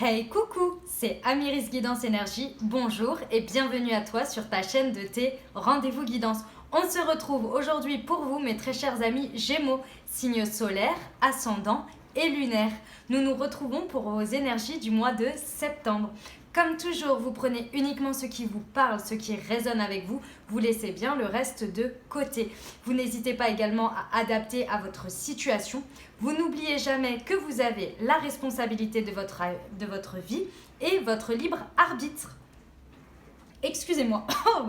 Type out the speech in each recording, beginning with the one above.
Hey coucou, c'est Amiris Guidance Énergie, bonjour et bienvenue à toi sur ta chaîne de tes rendez-vous guidance. On se retrouve aujourd'hui pour vous mes très chers amis Gémeaux, signes solaires, ascendants et lunaires. Nous nous retrouvons pour vos énergies du mois de septembre. Comme toujours, vous prenez uniquement ce qui vous parle, ce qui résonne avec vous, vous laissez bien le reste de côté. Vous n'hésitez pas également à adapter à votre situation. Vous n'oubliez jamais que vous avez la responsabilité de votre vie et votre libre arbitre. Excusez-moi,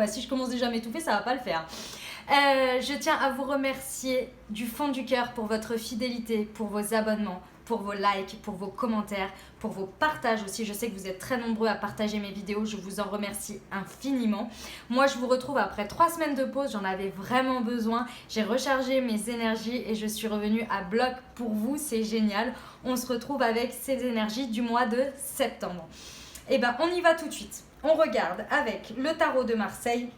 si je commence déjà à m'étouffer, ça va pas le faire. Je tiens à vous remercier du fond du cœur pour votre fidélité, pour vos abonnements, pour vos likes, pour vos commentaires, pour vos partages aussi. Je sais que vous êtes très nombreux à partager mes vidéos, je vous en remercie infiniment. Moi, je vous retrouve après 3 semaines de pause, j'en avais vraiment besoin. J'ai rechargé mes énergies et je suis revenue à bloc pour vous, c'est génial. On se retrouve avec ces énergies du mois de septembre. Et ben, on y va tout de suite. On regarde avec le tarot de Marseille.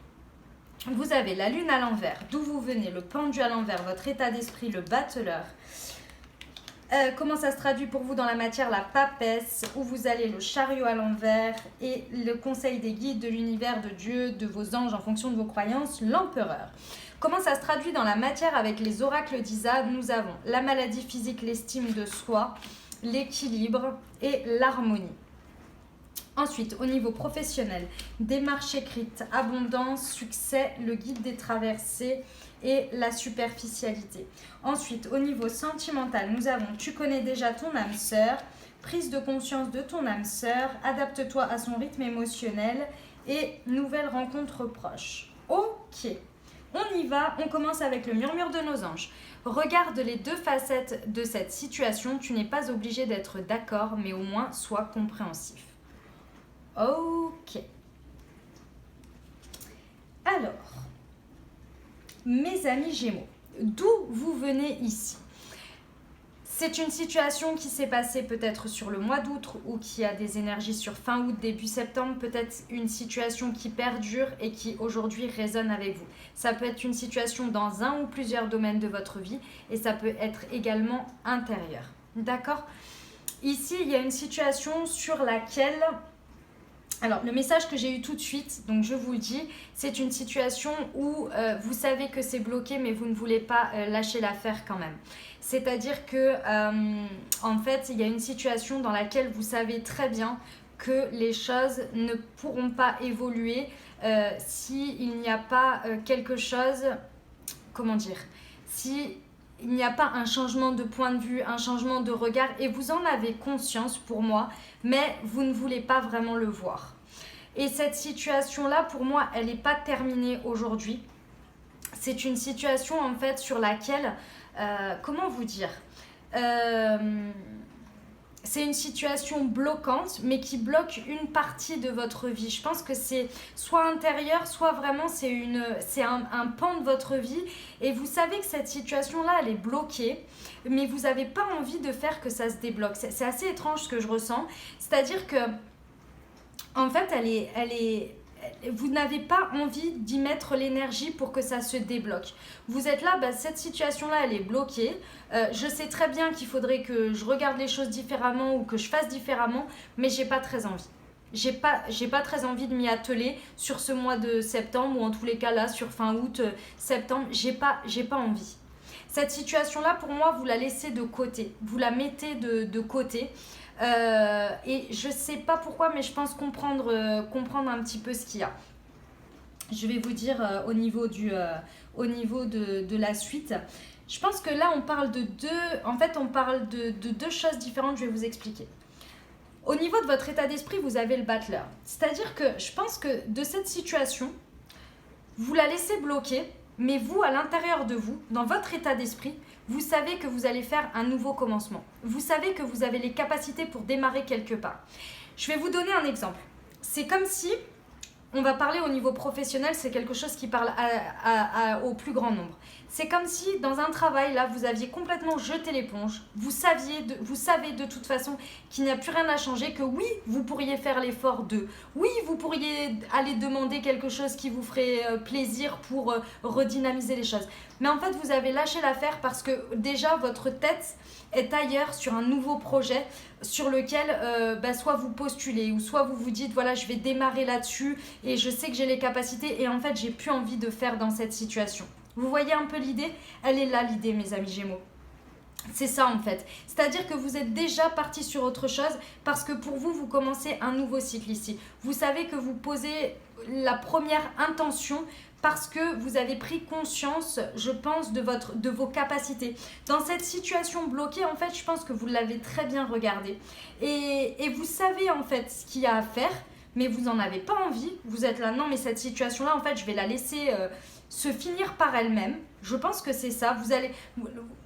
Vous avez la lune à l'envers, d'où vous venez, le pendu à l'envers, votre état d'esprit, le battleur. Comment ça se traduit pour vous dans la matière, la papesse, où vous allez le chariot à l'envers et le conseil des guides, de l'univers, de Dieu, de vos anges en fonction de vos croyances, l'empereur. Comment ça se traduit dans la matière avec les oracles d'Isa? Nous avons la maladie physique, l'estime de soi, l'équilibre et l'harmonie. Ensuite, au niveau professionnel, démarche écrite, abondance, succès, le guide des traversées et la superficialité. Ensuite, au niveau sentimental, nous avons tu connais déjà ton âme sœur, prise de conscience de ton âme sœur, adapte-toi à son rythme émotionnel et nouvelle rencontre proche. Ok, on y va, on commence avec le murmure de nos anges. Regarde les deux facettes de cette situation, tu n'es pas obligé d'être d'accord, mais au moins sois compréhensif. Ok. Alors, mes amis Gémeaux, d'où vous venez ici? C'est une situation qui s'est passée peut-être sur le mois d'août ou qui a des énergies sur fin août, début septembre, peut-être une situation qui perdure et qui aujourd'hui résonne avec vous. Ça peut être une situation dans un ou plusieurs domaines de votre vie et ça peut être également intérieur. D'accord? Ici, il y a une situation sur laquelle... Alors, le message que j'ai eu tout de suite, donc je vous le dis, c'est une situation où vous savez que c'est bloqué, mais vous ne voulez pas lâcher l'affaire quand même. C'est-à-dire que, en fait, il y a une situation dans laquelle vous savez très bien que les choses ne pourront pas évoluer s'il n'y a pas quelque chose, comment dire, si... Il n'y a pas un changement de point de vue, un changement de regard et vous en avez conscience pour moi, mais vous ne voulez pas vraiment le voir. Et cette situation-là, pour moi, elle n'est pas terminée aujourd'hui. C'est une situation en fait sur laquelle, comment vous dire, c'est une situation bloquante, mais qui bloque une partie de votre vie. Je pense que c'est soit intérieur, soit vraiment c'est un pan de votre vie. Et vous savez que cette situation-là, elle est bloquée, mais vous n'avez pas envie de faire que ça se débloque. C'est assez étrange ce que je ressens. C'est-à-dire que, en fait, vous n'avez pas envie d'y mettre l'énergie pour que ça se débloque. Vous êtes là, cette situation-là, elle est bloquée. Je sais très bien qu'il faudrait que je regarde les choses différemment ou que je fasse différemment, mais j'ai pas très envie. J'ai pas très envie de m'y atteler sur ce mois de septembre ou en tous les cas là, sur fin août, septembre, j'ai pas envie. Cette situation-là, pour moi, vous la laissez de côté. Vous la mettez de côté. Et je sais pas pourquoi, mais je pense comprendre un petit peu ce qu'il y a. Je vais vous dire au niveau de la suite. Je pense que là on parle de deux choses différentes. Je vais vous expliquer. Au niveau de votre état d'esprit, vous avez le battleur. C'est-à-dire que je pense que de cette situation, vous la laissez bloquer. Mais vous, à l'intérieur de vous, dans votre état d'esprit, vous savez que vous allez faire un nouveau commencement. Vous savez que vous avez les capacités pour démarrer quelque part. Je vais vous donner un exemple. C'est comme si, on va parler au niveau professionnel, c'est quelque chose qui parle au plus grand nombre. C'est comme si, dans un travail, là, vous aviez complètement jeté l'éponge. Vous savez de toute façon qu'il n'y a plus rien à changer, que oui, vous pourriez faire l'effort de. Oui, vous pourriez aller demander quelque chose qui vous ferait plaisir pour redynamiser les choses. Mais en fait, vous avez lâché l'affaire parce que déjà, votre tête est ailleurs sur un nouveau projet. sur lequel soit vous postulez ou soit vous vous dites voilà je vais démarrer là-dessus et je sais que j'ai les capacités et en fait j'ai plus envie de faire dans cette situation. Vous voyez un peu l'idée? Elle est là l'idée mes amis Gémeaux. C'est ça en fait. C'est-à-dire que vous êtes déjà parti sur autre chose parce que pour vous, vous commencez un nouveau cycle ici. Vous savez que vous posez la première intention parce que vous avez pris conscience, je pense, de vos capacités. Dans cette situation bloquée, en fait, je pense que vous l'avez très bien regardé. Et vous savez en fait ce qu'il y a à faire, mais vous n'en avez pas envie. Vous êtes là, non mais cette situation-là, en fait, je vais la laisser se finir par elle-même. Je pense que c'est ça. Vous allez,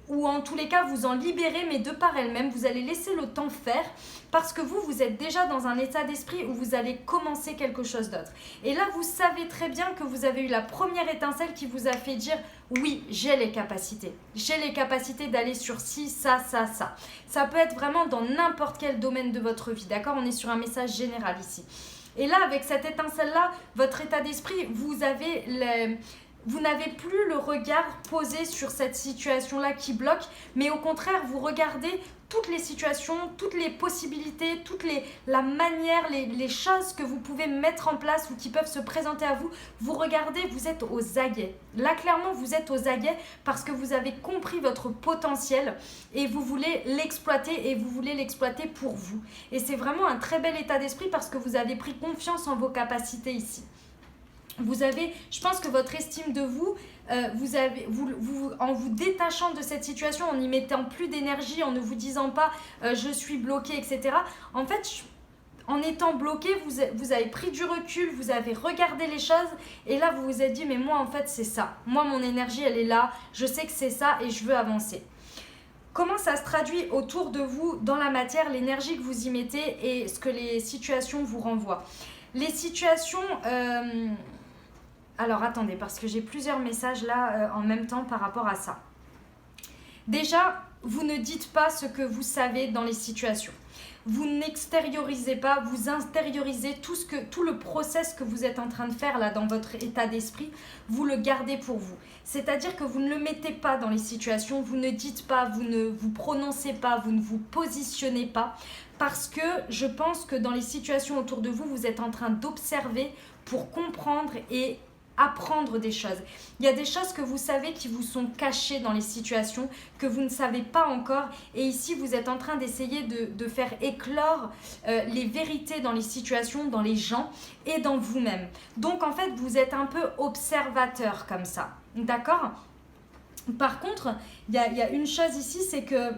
ou en tous les cas, vous en libérer, mais de par elle-même, vous allez laisser le temps faire parce que vous êtes déjà dans un état d'esprit où vous allez commencer quelque chose d'autre. Et là, vous savez très bien que vous avez eu la première étincelle qui vous a fait dire oui, j'ai les capacités. J'ai les capacités d'aller sur ci, ça, ça, ça. Ça peut être vraiment dans n'importe quel domaine de votre vie, d'accord? On est sur un message général ici. Et là, avec cette étincelle-là, votre état d'esprit, vous n'avez plus le regard posé sur cette situation-là qui bloque, mais au contraire, vous regardez toutes les situations, toutes les possibilités, la manière, les choses que vous pouvez mettre en place ou qui peuvent se présenter à vous. Vous regardez, vous êtes aux aguets. Là, clairement, vous êtes aux aguets parce que vous avez compris votre potentiel et vous voulez l'exploiter et vous voulez l'exploiter pour vous. Et c'est vraiment un très bel état d'esprit parce que vous avez pris confiance en vos capacités ici. Je pense que votre estime de vous, en vous détachant de cette situation, en n'y mettant plus d'énergie, en ne vous disant pas je suis bloqué, etc. En fait, en étant bloqué, vous avez pris du recul, vous avez regardé les choses et là vous vous êtes dit mais moi en fait c'est ça. Moi mon énergie elle est là, je sais que c'est ça et je veux avancer. Comment ça se traduit autour de vous dans la matière, l'énergie que vous y mettez et ce que les situations vous renvoient? Les situations... Alors attendez, parce que j'ai plusieurs messages là en même temps par rapport à ça. Déjà, vous ne dites pas ce que vous savez dans les situations. Vous n'extériorisez pas, vous intériorisez tout le process que vous êtes en train de faire là dans votre état d'esprit, vous le gardez pour vous. C'est-à-dire que vous ne le mettez pas dans les situations, vous ne dites pas, vous ne vous prononcez pas, vous ne vous positionnez pas parce que je pense que dans les situations autour de vous, vous êtes en train d'observer pour comprendre et apprendre des choses. Il y a des choses que vous savez qui vous sont cachées dans les situations que vous ne savez pas encore et ici vous êtes en train d'essayer de faire éclore les vérités dans les situations, dans les gens et dans vous-même. Donc en fait vous êtes un peu observateur comme ça, d'accord? Par contre, il y a une chose ici, c'est que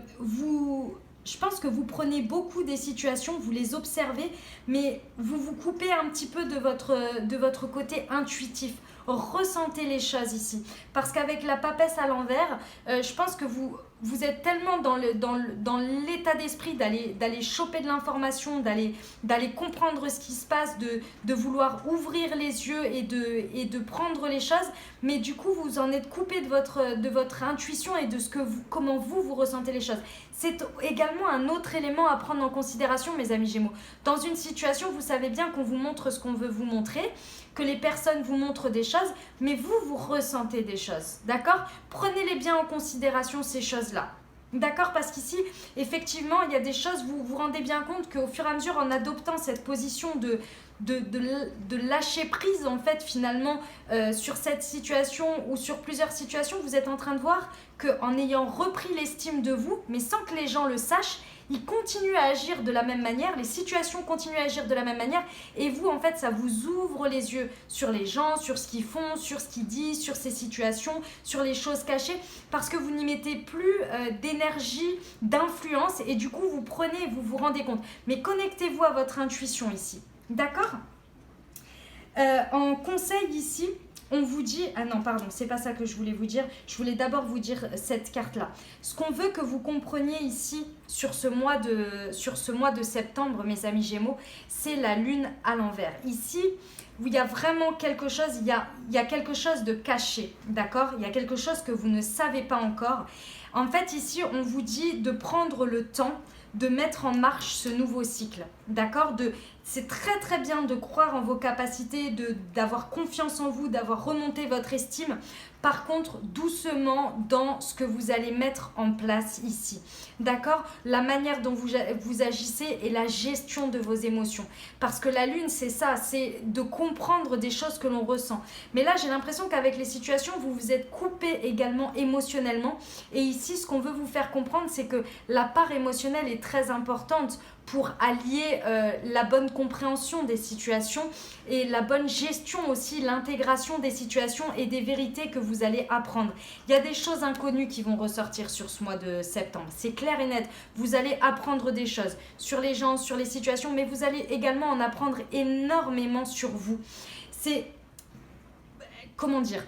je pense que vous prenez beaucoup des situations, vous les observez, mais vous vous coupez un petit peu de votre côté intuitif. Ressentez les choses ici. Parce qu'avec la papesse à l'envers, je pense que vous êtes tellement dans l'état d'esprit d'aller choper de l'information, d'aller comprendre ce qui se passe, de vouloir ouvrir les yeux et de prendre les choses, mais du coup vous en êtes coupé de votre intuition et de comment vous ressentez les choses. C'est également un autre élément à prendre en considération, mes amis Gémeaux. Dans une situation, vous savez bien qu'on vous montre ce qu'on veut vous montrer, que les personnes vous montrent des choses, mais vous ressentez des choses, d'accord? Prenez-les bien en considération, ces choses-là. D'accord? Parce qu'ici, effectivement, il y a des choses, vous vous rendez bien compte qu'au fur et à mesure, en adoptant cette position de lâcher prise, en fait, finalement, sur cette situation ou sur plusieurs situations, vous êtes en train de voir qu'en ayant repris l'estime de vous, mais sans que les gens le sachent, ils continuent à agir de la même manière, les situations continuent à agir de la même manière et vous, en fait, ça vous ouvre les yeux sur les gens, sur ce qu'ils font, sur ce qu'ils disent, sur ces situations, sur les choses cachées parce que vous n'y mettez plus d'énergie, d'influence et du coup, vous prenez et vous vous rendez compte. Mais connectez-vous à votre intuition ici, d'accord? En conseil ici, on vous dit... Ah non, pardon, c'est pas ça que je voulais vous dire. Je voulais d'abord vous dire cette carte-là. Ce qu'on veut que vous compreniez ici, sur ce mois de septembre, mes amis Gémeaux, c'est la lune à l'envers. Ici, où il y a vraiment quelque chose, il y a quelque chose de caché, d'accord? Il y a quelque chose que vous ne savez pas encore. En fait, ici, on vous dit de prendre le temps de mettre en marche ce nouveau cycle, d'accord? C'est très très bien de croire en vos capacités, d'avoir confiance en vous, d'avoir remonté votre estime Par contre, doucement dans ce que vous allez mettre en place ici. D'accord? La manière dont vous agissez et la gestion de vos émotions. Parce que la lune, c'est ça, c'est de comprendre des choses que l'on ressent. Mais là, j'ai l'impression qu'avec les situations, vous vous êtes coupé également émotionnellement. Et ici, ce qu'on veut vous faire comprendre, c'est que la part émotionnelle est très importante pour allier la bonne compréhension des situations et la bonne gestion aussi, l'intégration des situations et des vérités que vous allez apprendre. Il y a des choses inconnues qui vont ressortir sur ce mois de septembre, c'est clair et net. Vous allez apprendre des choses sur les gens, sur les situations, mais vous allez également en apprendre énormément sur vous. C'est, comment dire,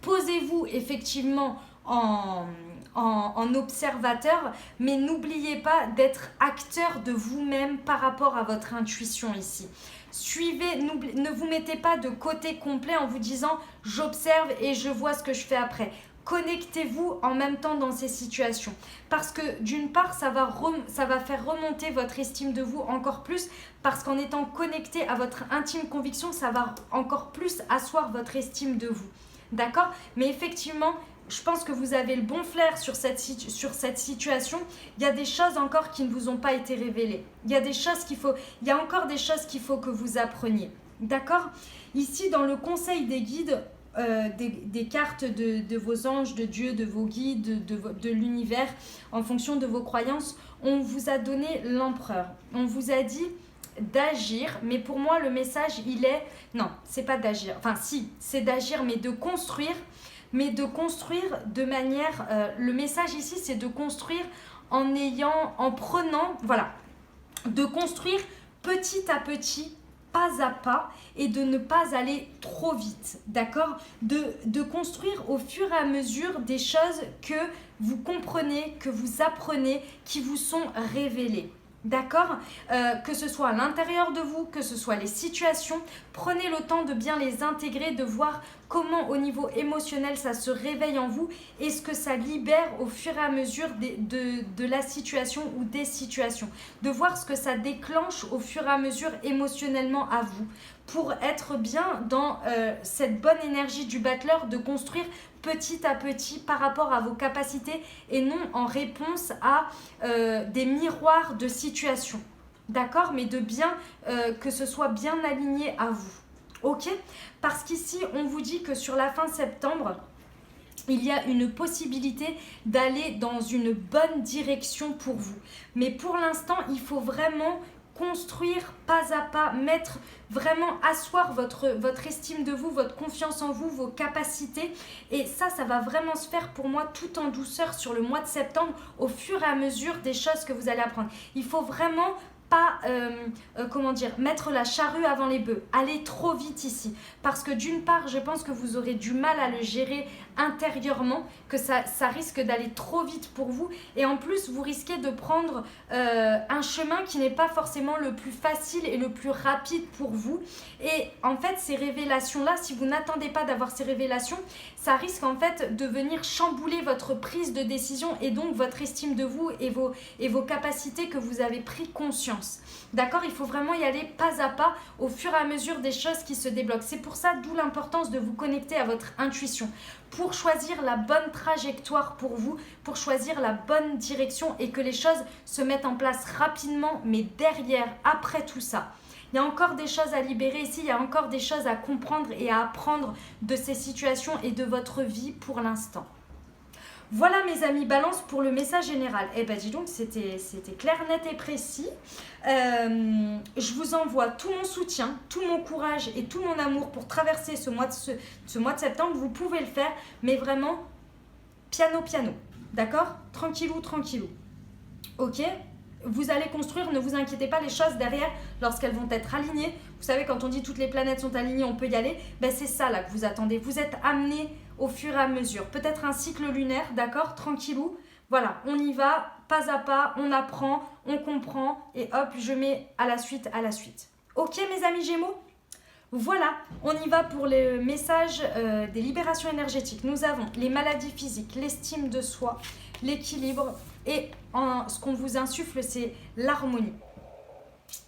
posez-vous effectivement en observateur, mais n'oubliez pas d'être acteur de vous-même par rapport à votre intuition ici. Suivez, ne vous mettez pas de côté complet en vous disant j'observe et je vois ce que je fais après. Connectez-vous en même temps dans ces situations parce que d'une part ça va faire remonter votre estime de vous encore plus parce qu'en étant connecté à votre intime conviction, ça va encore plus asseoir votre estime de vous. D'accord? Mais effectivement, je pense que vous avez le bon flair sur cette situation. Il y a des choses encore qui ne vous ont pas été révélées. Il y a encore des choses qu'il faut que vous appreniez. D'accord? Ici, dans le conseil des guides, des cartes de vos anges, de Dieu, de vos guides, de l'univers, en fonction de vos croyances, on vous a donné l'empereur. On vous a dit d'agir, mais pour moi, le message, il est... Non, c'est pas d'agir. Enfin, si, c'est d'agir, mais de construire de manière... le message ici, c'est de construire en prenant, voilà, de construire petit à petit, pas à pas, et de ne pas aller trop vite, d'accord? De construire au fur et à mesure des choses que vous comprenez, que vous apprenez, qui vous sont révélées. D'accord? Que ce soit à l'intérieur de vous, que ce soit les situations, prenez le temps de bien les intégrer, de voir comment au niveau émotionnel ça se réveille en vous et ce que ça libère au fur et à mesure de la situation ou des situations. De voir ce que ça déclenche au fur et à mesure émotionnellement à vous pour être bien dans cette bonne énergie du battleur de construire petit à petit par rapport à vos capacités et non en réponse à des miroirs de situation. D'accord? Mais de bien que ce soit bien aligné à vous. Ok? Parce qu'ici, on vous dit que sur la fin septembre, il y a une possibilité d'aller dans une bonne direction pour vous. Mais pour l'instant, il faut vraiment construire pas à pas, vraiment asseoir votre estime de vous, votre confiance en vous, vos capacités. Et ça va vraiment se faire pour moi tout en douceur sur le mois de septembre au fur et à mesure des choses que vous allez apprendre. Il faut vraiment pas, mettre la charrue avant les bœufs, aller trop vite ici. Parce que d'une part, je pense que vous aurez du mal à le gérer intérieurement, que ça risque d'aller trop vite pour vous. Et en plus, vous risquez de prendre un chemin qui n'est pas forcément le plus facile et le plus rapide pour vous. Et en fait, ces révélations-là, si vous n'attendez pas d'avoir ces révélations, ça risque en fait de venir chambouler votre prise de décision et donc votre estime de vous et vos capacités que vous avez pris conscience. D'accord? Il faut vraiment y aller pas à pas au fur et à mesure des choses qui se débloquent. C'est pour ça, d'où l'importance de vous connecter à votre intuition pour choisir la bonne trajectoire pour vous, pour choisir la bonne direction et que les choses se mettent en place rapidement, mais derrière, après tout ça, il y a encore des choses à libérer ici, il y a encore des choses à comprendre et à apprendre de ces situations et de votre vie pour l'instant. Voilà mes amis Balance pour le message général. Eh ben dis donc, c'était clair, net et précis. Je vous envoie tout mon soutien, tout mon courage et tout mon amour pour traverser ce mois de septembre. Vous pouvez le faire, mais vraiment piano. D'accord? Tranquillou. Ok? Vous allez construire, ne vous inquiétez pas, les choses derrière, lorsqu'elles vont être alignées. Vous savez, quand on dit toutes les planètes sont alignées, on peut y aller. Ben c'est ça là que vous attendez. Vous êtes amenés au fur et à mesure. Peut-être un cycle lunaire, d'accord? Tranquillou. Voilà, on y va, pas à pas, on apprend, on comprend et hop, je mets à la suite. Ok mes amis Gémeaux? Voilà, on y va pour le message des libérations énergétiques. Nous avons les maladies physiques, l'estime de soi, l'équilibre et ce qu'on vous insuffle, c'est l'harmonie.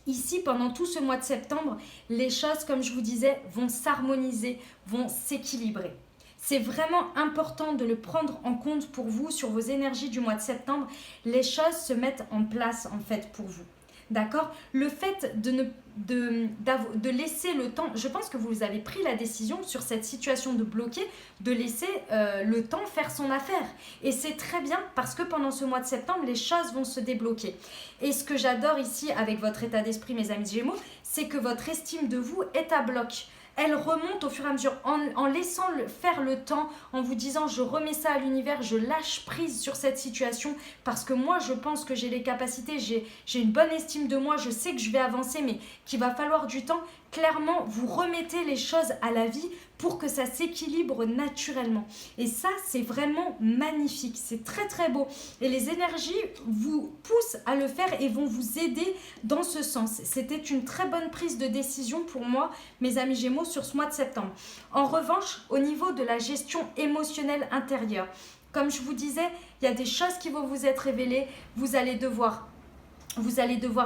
Ici, pendant tout ce mois de septembre, les choses, comme je vous disais, vont s'harmoniser, vont s'équilibrer. C'est vraiment important de le prendre en compte pour vous sur vos énergies du mois de septembre. Les choses se mettent en place en fait pour vous. D'accord? Le fait de laisser le temps, je pense que vous avez pris la décision sur cette situation de bloquer, de laisser le temps faire son affaire. Et c'est très bien parce que pendant ce mois de septembre, les choses vont se débloquer. Et ce que j'adore ici avec votre état d'esprit, mes amis Gémeaux, c'est que votre estime de vous est à bloc. Elle remonte au fur et à mesure en laissant faire le temps, en vous disant je remets ça à l'univers, je lâche prise sur cette situation parce que moi je pense que j'ai les capacités, j'ai une bonne estime de moi, je sais que je vais avancer mais qu'il va falloir du temps. Clairement, vous remettez les choses à la vie pour que ça s'équilibre naturellement. Et ça, c'est vraiment magnifique, c'est très très beau. Et les énergies vous poussent à le faire et vont vous aider dans ce sens. C'était une très bonne prise de décision pour moi, mes amis Gémeaux, sur ce mois de septembre. En revanche, au niveau de la gestion émotionnelle intérieure, comme je vous disais, il y a des choses qui vont vous être révélées, vous allez devoir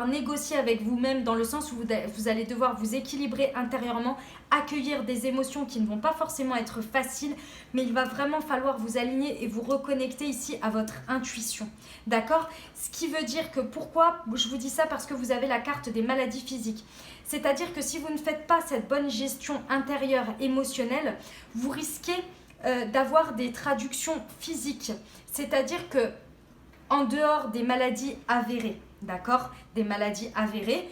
négocier avec vous-même dans le sens où vous allez devoir vous équilibrer intérieurement, accueillir des émotions qui ne vont pas forcément être faciles, mais il va vraiment falloir vous aligner et vous reconnecter ici à votre intuition. D'accord? Ce qui veut dire que pourquoi je vous dis ça? Parce que vous avez la carte des maladies physiques. C'est-à-dire que si vous ne faites pas cette bonne gestion intérieure émotionnelle, vous risquez d'avoir des traductions physiques. C'est-à-dire que en dehors des maladies avérées, d'accord, des maladies avérées,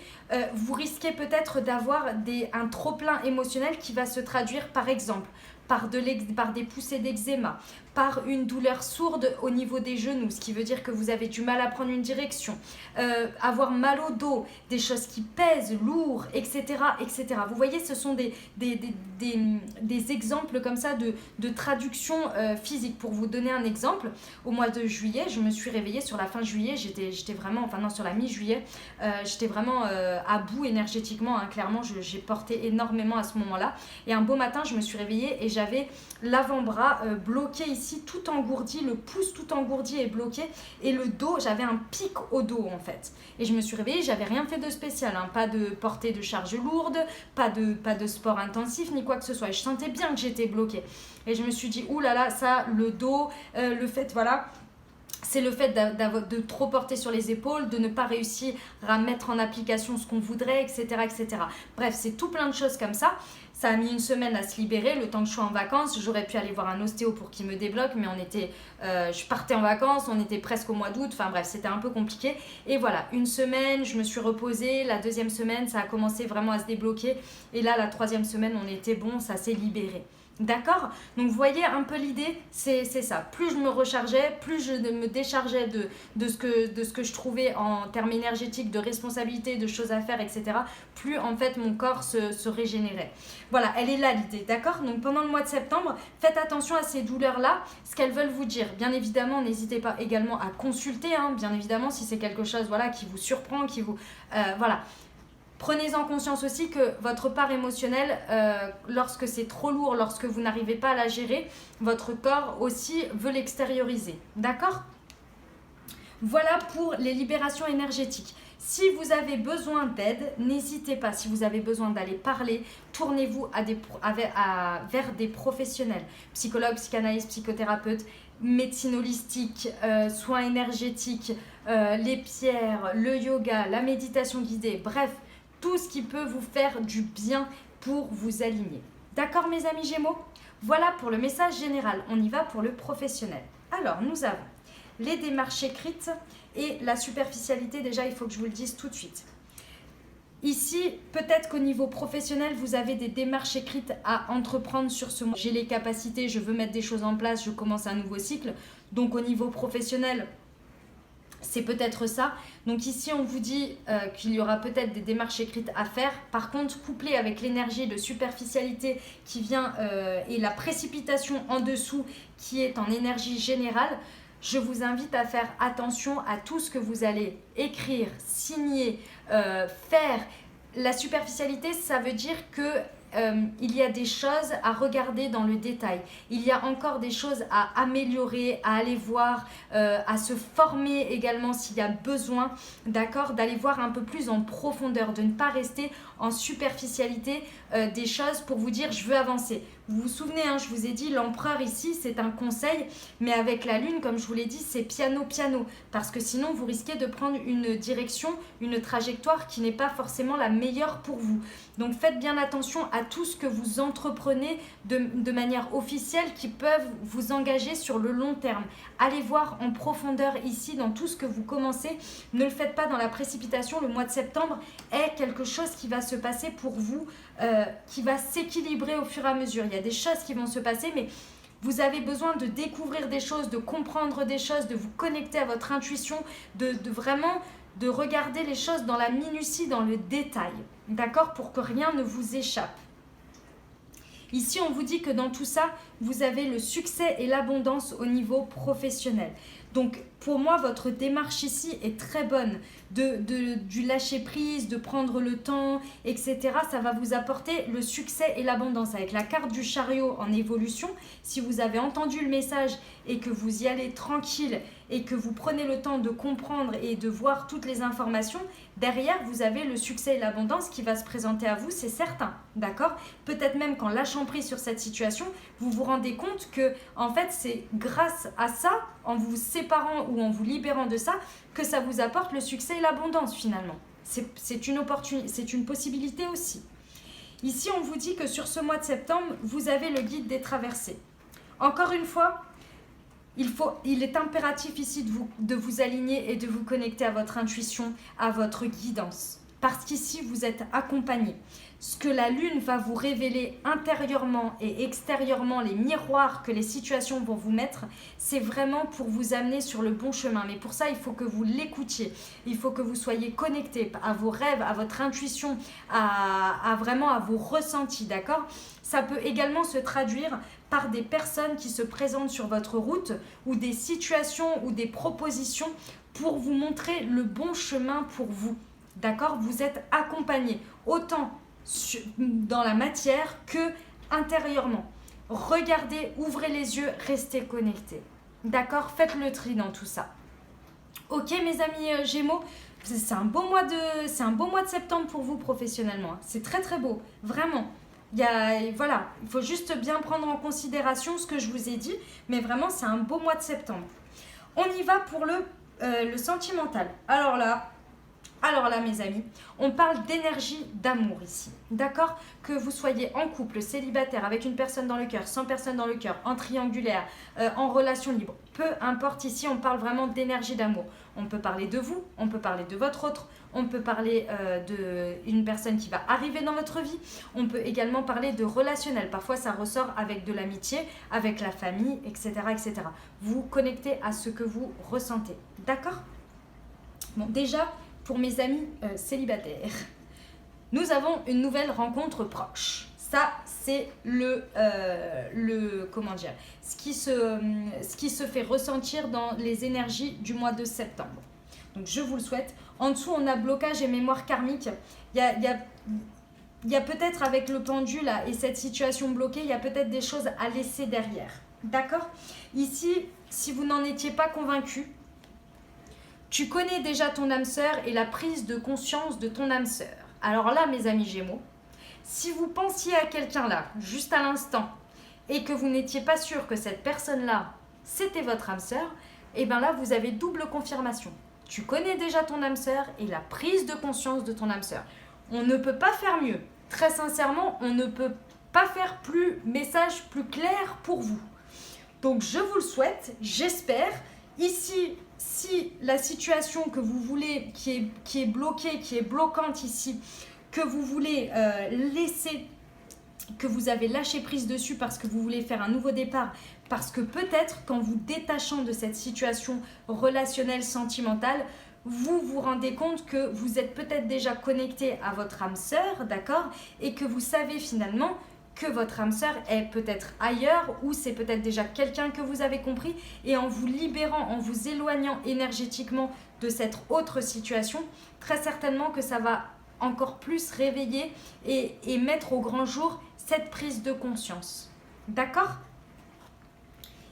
vous risquez peut-être d'avoir un trop-plein émotionnel qui va se traduire par exemple par des poussées d'eczéma, par une douleur sourde au niveau des genoux, ce qui veut dire que vous avez du mal à prendre une direction, avoir mal au dos, des choses qui pèsent, lourd, etc., etc. Vous voyez, ce sont des exemples comme ça de traduction physique. Pour vous donner un exemple, au mois de juillet, je me suis réveillée sur la fin juillet, j'étais vraiment, enfin non, sur la mi-juillet, j'étais vraiment à bout énergétiquement, hein, clairement, j'ai porté énormément à ce moment-là. Et un beau matin, je me suis réveillée et j'avais l'avant-bras bloqué ici, tout engourdi, le pouce tout engourdi et bloqué, et le dos, j'avais un pic au dos en fait. Et je me suis réveillée, j'avais rien fait de spécial, hein, pas de portée de charge lourde, pas de sport intensif, ni quoi que ce soit. Et je sentais bien que j'étais bloquée. Et je me suis dit, oulala, ça, le dos, le fait, voilà... C'est le fait de trop porter sur les épaules, de ne pas réussir à mettre en application ce qu'on voudrait, etc., etc. Bref, c'est tout plein de choses comme ça. Ça a mis une semaine à se libérer, le temps que je sois en vacances. J'aurais pu aller voir un ostéo pour qu'il me débloque, mais je partais en vacances, on était presque au mois d'août. Enfin bref, c'était un peu compliqué. Et voilà, une semaine, je me suis reposée. La deuxième semaine, ça a commencé vraiment à se débloquer. Et là, la troisième semaine, on était bon, ça s'est libéré. D'accord? Donc vous voyez un peu l'idée, c'est ça. Plus je me rechargeais, plus je me déchargeais de ce que je trouvais en termes énergétiques, de responsabilités, de choses à faire, etc. Plus en fait mon corps se régénérait. Voilà, elle est là l'idée, d'accord? Donc pendant le mois de septembre, faites attention à ces douleurs-là, ce qu'elles veulent vous dire. Bien évidemment, n'hésitez pas également à consulter, hein, bien évidemment, si c'est quelque chose voilà, qui vous surprend, qui vous... voilà. Prenez-en conscience aussi que votre part émotionnelle, lorsque c'est trop lourd, lorsque vous n'arrivez pas à la gérer, votre corps aussi veut l'extérioriser. D'accord? Voilà pour les libérations énergétiques. Si vous avez besoin d'aide, n'hésitez pas. Si vous avez besoin d'aller parler, tournez-vous vers des professionnels. Psychologues, psychanalystes, psychothérapeutes, médecine holistique, soins énergétiques, les pierres, le yoga, la méditation guidée, bref, tout ce qui peut vous faire du bien pour vous aligner. D'accord mes amis Gémeaux? Voilà pour le message général, on y va pour le professionnel. Alors nous avons les démarches écrites et la superficialité, déjà il faut que je vous le dise tout de suite. Ici, peut-être qu'au niveau professionnel, vous avez des démarches écrites à entreprendre sur ce mois. J'ai les capacités, je veux mettre des choses en place, je commence un nouveau cycle. Donc au niveau professionnel, c'est peut-être ça. Donc ici, on vous dit qu'il y aura peut-être des démarches écrites à faire. Par contre, couplé avec l'énergie de superficialité qui vient et la précipitation en dessous qui est en énergie générale, je vous invite à faire attention à tout ce que vous allez écrire, signer, faire. La superficialité, ça veut dire que il y a des choses à regarder dans le détail. Il y a encore des choses à améliorer, à aller voir, à se former également s'il y a besoin, d'accord, d'aller voir un peu plus en profondeur, de ne pas rester en superficialité des choses pour vous dire je veux avancer. Vous vous souvenez, hein, je vous ai dit, l'empereur ici, c'est un conseil, mais avec la lune, comme je vous l'ai dit, c'est piano, piano. Parce que sinon, vous risquez de prendre une direction, une trajectoire qui n'est pas forcément la meilleure pour vous. Donc faites bien attention à tout ce que vous entreprenez de manière officielle qui peuvent vous engager sur le long terme. Allez voir en profondeur ici dans tout ce que vous commencez. Ne le faites pas dans la précipitation. Le mois de septembre est quelque chose qui va se passer pour vous, qui va s'équilibrer au fur et à mesure. Il y a des choses qui vont se passer, mais vous avez besoin de découvrir des choses, de comprendre des choses, de vous connecter à votre intuition, de vraiment de regarder les choses dans la minutie, dans le détail, d'accord, pour que rien ne vous échappe. Ici, on vous dit que dans tout ça, vous avez le succès et l'abondance au niveau professionnel. Donc, pour moi, votre démarche ici est très bonne. Du lâcher-prise, de prendre le temps, etc. Ça va vous apporter le succès et l'abondance. Avec la carte du chariot en évolution, si vous avez entendu le message et que vous y allez tranquille et que vous prenez le temps de comprendre et de voir toutes les informations, derrière, vous avez le succès et l'abondance qui va se présenter à vous, c'est certain. D'accord ? Peut-être même qu'en lâchant prise sur cette situation, vous vous rendez compte que, en fait, c'est grâce à ça, en vous séparant ou en vous libérant de ça, que ça vous apporte le succès et l'abondance finalement. C'est une opportunité, c'est une possibilité aussi. Ici, on vous dit que sur ce mois de septembre, vous avez le guide des traversées. Encore une fois, il est impératif ici de vous aligner et de vous connecter à votre intuition, à votre guidance. Parce qu'ici, vous êtes accompagné. Ce que la lune va vous révéler intérieurement et extérieurement, les miroirs que les situations vont vous mettre, c'est vraiment pour vous amener sur le bon chemin. Mais pour ça, il faut que vous l'écoutiez. Il faut que vous soyez connecté à vos rêves, à votre intuition, vraiment à vos ressentis, d'accord ? Ça peut également se traduire par des personnes qui se présentent sur votre route ou des situations ou des propositions pour vous montrer le bon chemin pour vous. D'accord ? Vous êtes accompagné autant dans la matière que intérieurement. Regardez, ouvrez les yeux, restez connectés. D'accord ? Faites le tri dans tout ça. Ok mes amis Gémeaux, c'est un beau mois de septembre pour vous professionnellement. C'est très très beau, vraiment. Il faut juste bien prendre en considération ce que je vous ai dit, mais vraiment c'est un beau mois de septembre. On y va pour le sentimental. Alors là, mes amis, on parle d'énergie d'amour ici, d'accord ? Que vous soyez en couple, célibataire, avec une personne dans le cœur, sans personne dans le cœur, en triangulaire, en relation libre, peu importe, ici on parle vraiment d'énergie d'amour. On peut parler de vous, on peut parler de votre autre, on peut parler d'une personne qui va arriver dans votre vie, on peut également parler de relationnel. Parfois ça ressort avec de l'amitié, avec la famille, etc., etc. Vous connectez à ce que vous ressentez, d'accord ? Bon, déjà, pour mes amis célibataires, nous avons une nouvelle rencontre proche. Ça, c'est ce qui se fait ressentir dans les énergies du mois de septembre. Donc, je vous le souhaite. En dessous, on a blocage et mémoire karmique. Il y a peut-être avec le pendule là, et cette situation bloquée, il y a peut-être des choses à laisser derrière. D'accord ? Ici, si vous n'en étiez pas convaincu, tu connais déjà ton âme sœur et la prise de conscience de ton âme sœur. Alors là, mes amis Gémeaux, si vous pensiez à quelqu'un là, juste à l'instant, et que vous n'étiez pas sûr que cette personne-là, c'était votre âme sœur, et bien là, vous avez double confirmation. Tu connais déjà ton âme sœur et la prise de conscience de ton âme sœur. On ne peut pas faire mieux. Très sincèrement, on ne peut pas faire message plus clair pour vous. Donc, je vous le souhaite, j'espère. Ici, si la situation que vous voulez, qui est bloquée, qui est bloquante ici, que vous voulez laisser, que vous avez lâché prise dessus parce que vous voulez faire un nouveau départ, parce que peut-être qu'en vous détachant de cette situation relationnelle, sentimentale, vous vous rendez compte que vous êtes peut-être déjà connecté à votre âme sœur, d'accord ? Et que vous savez finalement que votre âme sœur est peut-être ailleurs ou c'est peut-être déjà quelqu'un que vous avez compris, et en vous libérant, en vous éloignant énergétiquement de cette autre situation, très certainement que ça va encore plus réveiller et mettre au grand jour cette prise de conscience. D'accord ?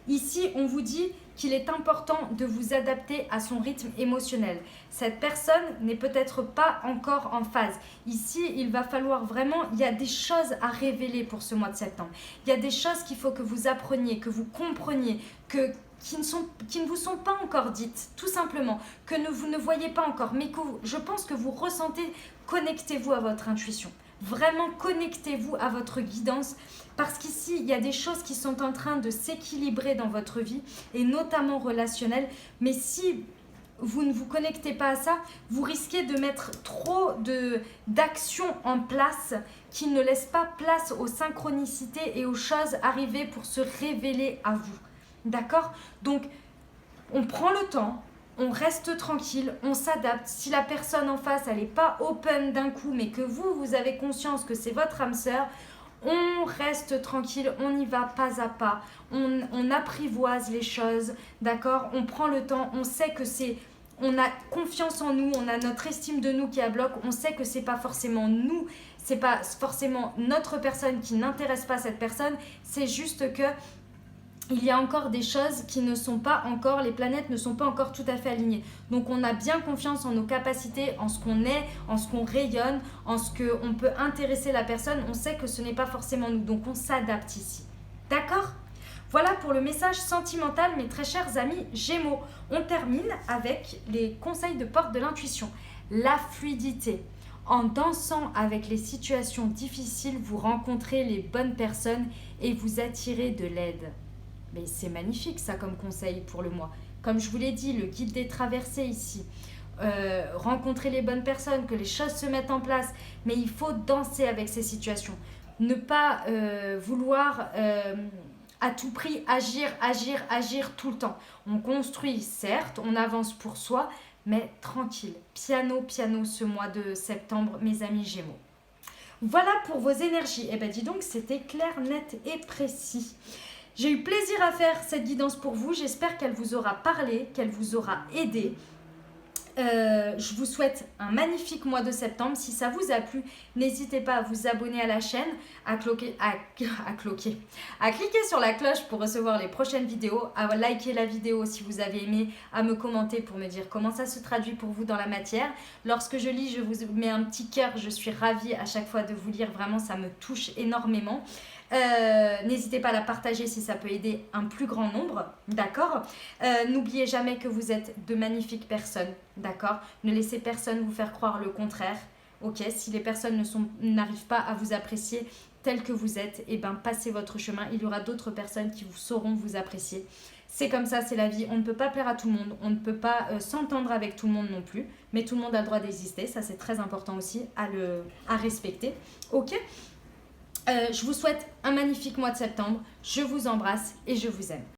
Ici, on vous dit qu'il est important de vous adapter à son rythme émotionnel. Cette personne n'est peut-être pas encore en phase. Ici, il va falloir vraiment, il y a des choses à révéler pour ce mois de septembre. Il y a des choses qu'il faut que vous appreniez, que vous compreniez, qui ne vous sont pas encore dites, tout simplement, que vous ne voyez pas encore, mais que je pense que vous ressentez. Connectez-vous à votre intuition. Vraiment, connectez-vous à votre guidance parce qu'ici, il y a des choses qui sont en train de s'équilibrer dans votre vie et notamment relationnelles. Mais si vous ne vous connectez pas à ça, vous risquez de mettre trop d'actions en place qui ne laissent pas place aux synchronicités et aux choses arrivées pour se révéler à vous. D'accord? Donc, on prend le temps. On reste tranquille, on s'adapte. Si la personne en face, elle n'est pas open d'un coup, mais que vous avez conscience que c'est votre âme sœur, on reste tranquille, on y va pas à pas, on apprivoise les choses, d'accord? On prend le temps, on sait que on a confiance en nous, on a notre estime de nous qui est à bloc, on sait que c'est pas forcément nous, c'est pas forcément notre personne qui n'intéresse pas cette personne, c'est juste que il y a encore des choses qui ne sont pas encore, les planètes ne sont pas encore tout à fait alignées. Donc on a bien confiance en nos capacités, en ce qu'on est, en ce qu'on rayonne, en ce qu'on peut intéresser la personne. On sait que ce n'est pas forcément nous, donc on s'adapte ici. D'accord ? Voilà pour le message sentimental, mes très chers amis Gémeaux. On termine avec les conseils de porte de l'intuition. La fluidité. En dansant avec les situations difficiles, vous rencontrez les bonnes personnes et vous attirez de l'aide. Mais c'est magnifique ça comme conseil pour le mois. Comme je vous l'ai dit, le guide des traversées ici. Rencontrer les bonnes personnes, que les choses se mettent en place. Mais il faut danser avec ces situations. Ne pas vouloir à tout prix agir tout le temps. On construit, certes, on avance pour soi, mais tranquille. Piano ce mois de septembre, mes amis Gémeaux. Voilà pour vos énergies. Eh bien dis donc, c'était clair, net et précis. J'ai eu plaisir à faire cette guidance pour vous. J'espère qu'elle vous aura parlé, qu'elle vous aura aidé. Je vous souhaite un magnifique mois de septembre. Si ça vous a plu, n'hésitez pas à vous abonner à la chaîne, à cliquer sur la cloche pour recevoir les prochaines vidéos, à liker la vidéo si vous avez aimé, à me commenter pour me dire comment ça se traduit pour vous dans la matière. Lorsque je lis, je vous mets un petit cœur. Je suis ravie à chaque fois de vous lire. Vraiment, ça me touche énormément. N'hésitez pas à la partager si ça peut aider un plus grand nombre, d'accord? N'oubliez jamais que vous êtes de magnifiques personnes, d'accord? Ne laissez personne vous faire croire le contraire, ok? Si les personnes n'arrivent pas à vous apprécier tel que vous êtes, eh ben passez votre chemin, il y aura d'autres personnes qui sauront vous apprécier. C'est comme ça, c'est la vie, on ne peut pas plaire à tout le monde, on ne peut pas s'entendre avec tout le monde non plus, mais tout le monde a le droit d'exister, ça c'est très important aussi à respecter, ok? Je vous souhaite un magnifique mois de septembre. Je vous embrasse et je vous aime.